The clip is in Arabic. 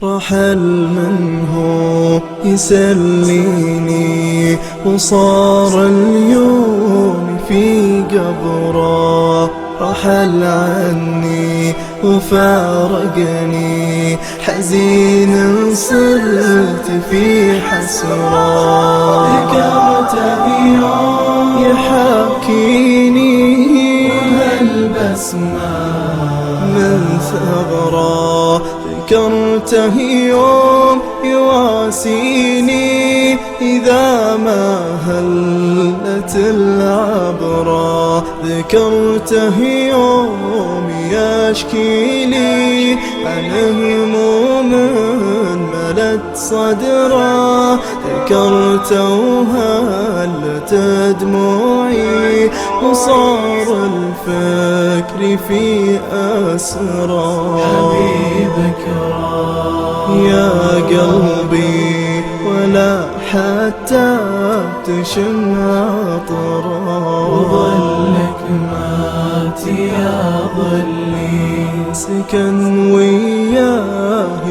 رحل من هو يسليني وصار اليوم في قبره، رحل عني وفارقني حزين صرت في حسرة. ذكرته يوم يحاكيني وهالبسمة من ثغرة، ذكرته يوم يواسيني إذا ما هلت العبرة، ذكرته يوم يشكي لي عن هموم ملت صدره، ذكرته وهلت دموعي وصار الفكر في أسرى. حبيبك يا قلبي ولا حتى تشم عطره، وظلك مات يا ظلي سكن وياه